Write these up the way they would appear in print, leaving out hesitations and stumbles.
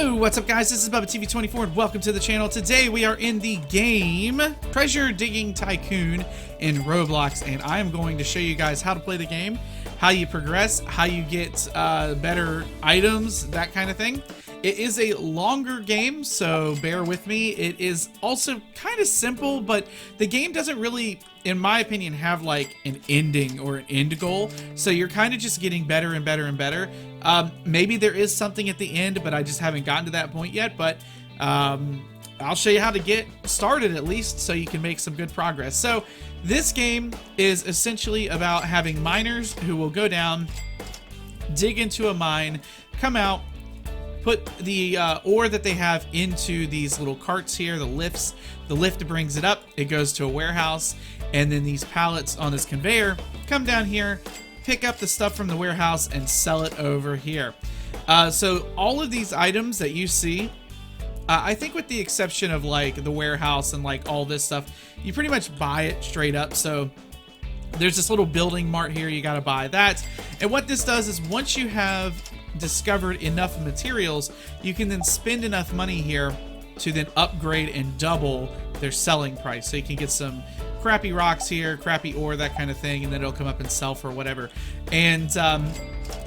Oh, what's up guys? This is BubbaTV24 and welcome to the channel. Today we are in the game Treasure Digging Tycoon in Roblox, and I am going to show you guys how to play the game, how you progress, how you get better items, that kind of thing. It is a longer game, so bear with me. It is also kind of simple, but the game doesn't really, in my opinion, have like an ending or an end goal. So you're kind of just getting better and better and better. Maybe there is something at the end, but I just haven't gotten to that point yet. But I'll show you how to get started at least so you can make some good progress. So this game is essentially about having miners who will go down, dig into a mine, come out, put the ore that they have into these little carts here, the lifts. The lift brings it up, it goes to a warehouse, and then these pallets on this conveyor come down here, pick up the stuff from the warehouse, and sell it over here. So all of these items that you see, I think with the exception of like the warehouse and like all this stuff, you pretty much buy it straight up. So there's this little building mart here, you gotta buy that. And what this does is once you have discovered enough materials, you can then spend enough money here to then upgrade and double their selling price. So you can get some crappy rocks here, crappy ore, that kind of thing, and then it'll come up and sell for whatever. And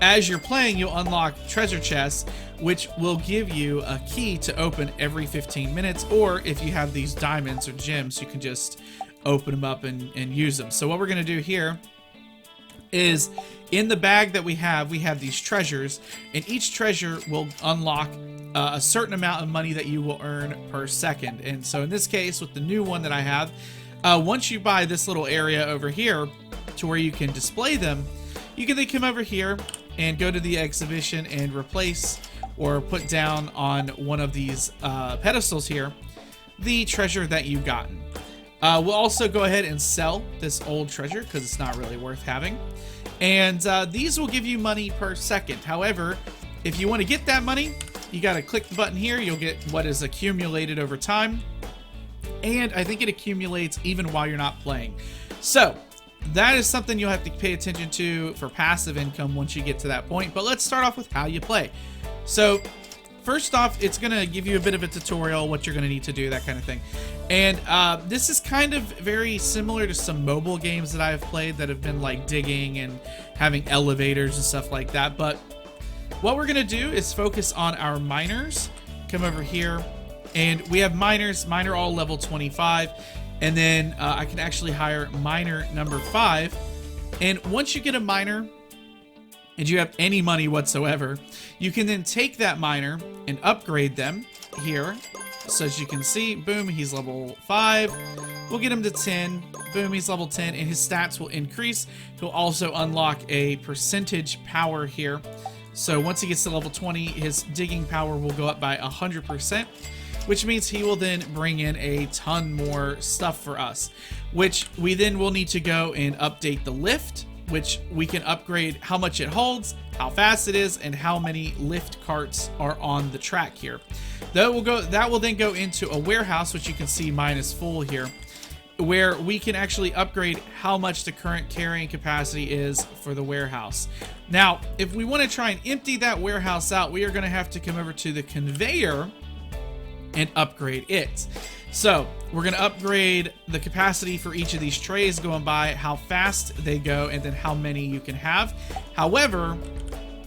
as you're playing, you'll unlock treasure chests, which will give you a key to open every 15 minutes, or if you have these diamonds or gems, you can just open them up and use them. So what we're gonna do here is in the bag that we have these treasures, and each treasure will unlock a certain amount of money that you will earn per second. And so in this case, with the new one that I have, once you buy this little area over here to where you can display them, you can then come over here and go to the exhibition and replace or put down on one of these pedestals here the treasure that you've gotten. We'll also go ahead and sell this old treasure because it's not really worth having. And these will give you money per second. However, if you want to get that money, you got to click the button here. You'll get what is accumulated over time. And I think it accumulates even while you're not playing. So that is something you'll have to pay attention to for passive income once you get to that point. But let's start off with how you play. So first off, it's going to give you a bit of a tutorial, what you're going to need to do, that kind of thing. And this is kind of very similar to some mobile games that I've played that have been like digging and having elevators and stuff like that. But what we're going to do is focus on our miners. Come over here, and we have miners. Miner all level 25. And then I can actually hire miner number 5. And once you get a miner, and you have any money whatsoever, you can then take that miner and upgrade them here. So as you can see, boom, he's level 5. We'll get him to 10. Boom, he's level 10, and his stats will increase. He'll also unlock a percentage power here. So once he gets to level 20, his digging power will go up by 100%, which means he will then bring in a ton more stuff for us, which we then will need to go and update the lift, which we can upgrade how much it holds, how fast it is, and how many lift carts are on the track here. That will then go into a warehouse, which you can see mine is full here, where we can actually upgrade how much the current carrying capacity is for the warehouse. Now, if we want to try and empty that warehouse out, we are going to have to come over to the conveyor and upgrade it. So we're going to upgrade the capacity for each of these trays going by, how fast they go, and then how many you can have. However,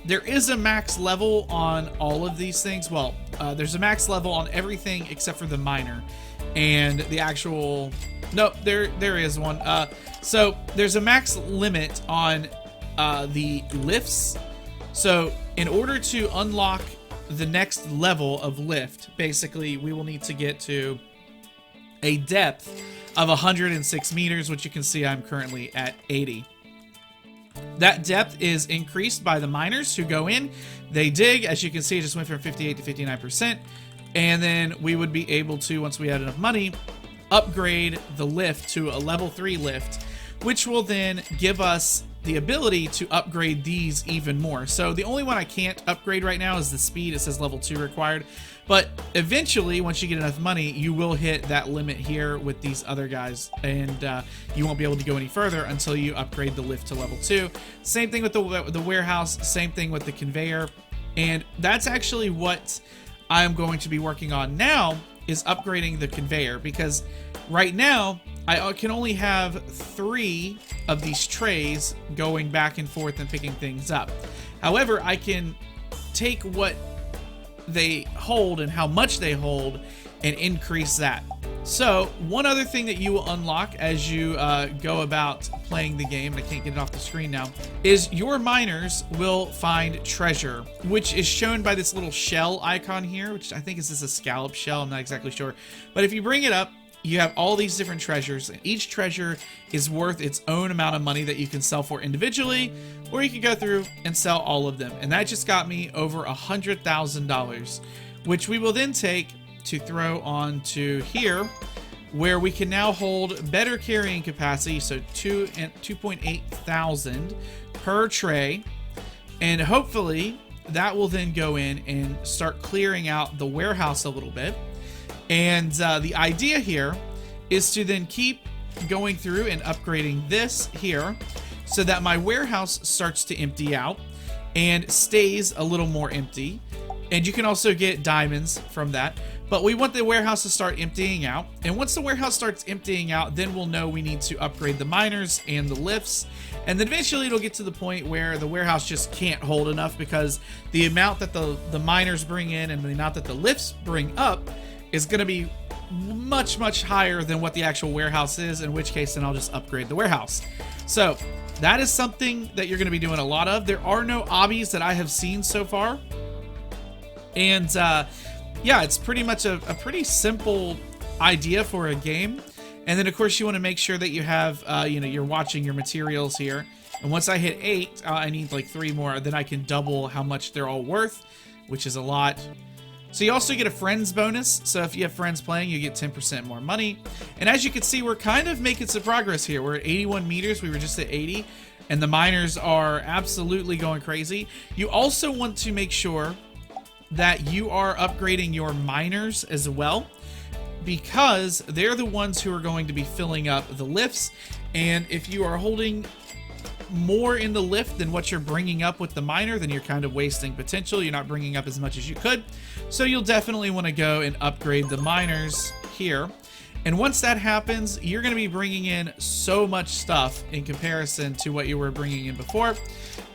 there is a max level on all of these things. Well, there's a max level on everything except for the miner and the actual... No, there is one. So there's a max limit on the lifts. So in order to unlock the next level of lift, basically we will need to get to a depth of 106 meters, which you can see I'm currently at 80. That depth is increased by the miners who go in, they dig. As you can see, it just went from 58 to 59%. And then we would be able to, once we had enough money, upgrade the lift to a level 3 lift, which will then give us the ability to upgrade these even more. So the only one I can't upgrade right now is the speed. It says level 2 required. But eventually, once you get enough money, you will hit that limit here with these other guys, and you won't be able to go any further until you upgrade the lift to level 2. Same thing with the warehouse, same thing with the conveyor. And that's actually what I'm going to be working on now is upgrading the conveyor, because right now I can only have 3 of these trays going back and forth and picking things up. However, I can take what they hold and how much they hold and increase that. So one other thing that you will unlock as you go about playing the game, and I can't get it off the screen now, is your miners will find treasure, which is shown by this little shell icon here, which I think is just a scallop shell. I'm not exactly sure. But if you bring it up, you have all these different treasures, and each treasure is worth its own amount of money that you can sell for individually, or you can go through and sell all of them. And that just got me over $100,000, which we will then take to throw onto here, where we can now hold better carrying capacity, so 2.8 thousand per tray, and hopefully that will then go in and start clearing out the warehouse a little bit. And the idea here is to then keep going through and upgrading this here so that my warehouse starts to empty out and stays a little more empty. And you can also get diamonds from that. But we want the warehouse to start emptying out. And once the warehouse starts emptying out, then we'll know we need to upgrade the miners and the lifts. And then eventually it'll get to the point where the warehouse just can't hold enough, because the amount that the miners bring in and the amount that the lifts bring up is going to be much, much higher than what the actual warehouse is, in which case then I'll just upgrade the warehouse. So that is something that you're going to be doing a lot of. There are no obbies that I have seen so far. And yeah, it's pretty much a pretty simple idea for a game. And then of course you want to make sure that you have, you know, you're watching your materials here. And once I hit 8, I need like 3 more, then I can double how much they're all worth, which is a lot. So you also get a friends bonus. So if you have friends playing, you get 10% more money. And as you can see, we're kind of making some progress here. We're at 81 meters. We were just at 80. And the miners are absolutely going crazy. You also want to make sure that you are upgrading your miners as well, because they're the ones who are going to be filling up the lifts. And if you are holding more in the lift than what you're bringing up with the miner, then you're kind of wasting potential. You're not bringing up as much as you could. So you'll definitely want to go and upgrade the miners here. And once that happens, you're going to be bringing in so much stuff in comparison to what you were bringing in before,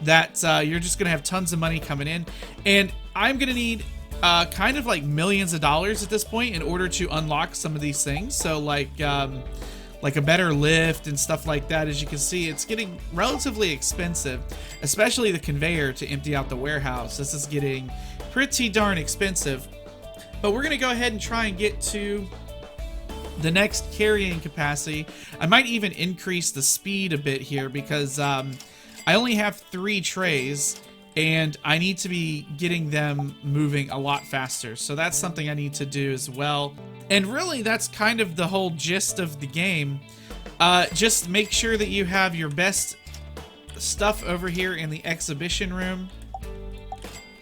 that you're just going to have tons of money coming in. And I'm going to need kind of like millions of dollars at this point in order to unlock some of these things. So like a better lift and stuff like that. As you can see, it's getting relatively expensive, especially the conveyor to empty out the warehouse. This is getting pretty darn expensive. But we're going to go ahead and try and get to the next carrying capacity. I might even increase the speed a bit here, because I only have 3 trays and I need to be getting them moving a lot faster. So that's something I need to do as well. And really, that's kind of the whole gist of the game. Just make sure that you have your best stuff over here in the exhibition room.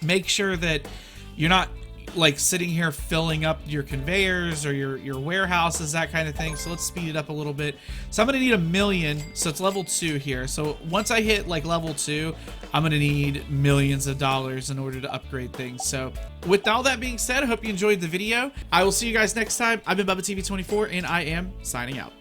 Make sure that you're not like sitting here filling up your conveyors or your warehouses, that kind of thing. So let's speed it up a little bit. So I'm gonna need 1 million. So it's level 2 here. So once I hit like level 2, I'm gonna need millions of dollars in order to upgrade things. So with all that being said, I hope you enjoyed the video. I will see you guys next time. I've been BubbaTV24 and I am signing out.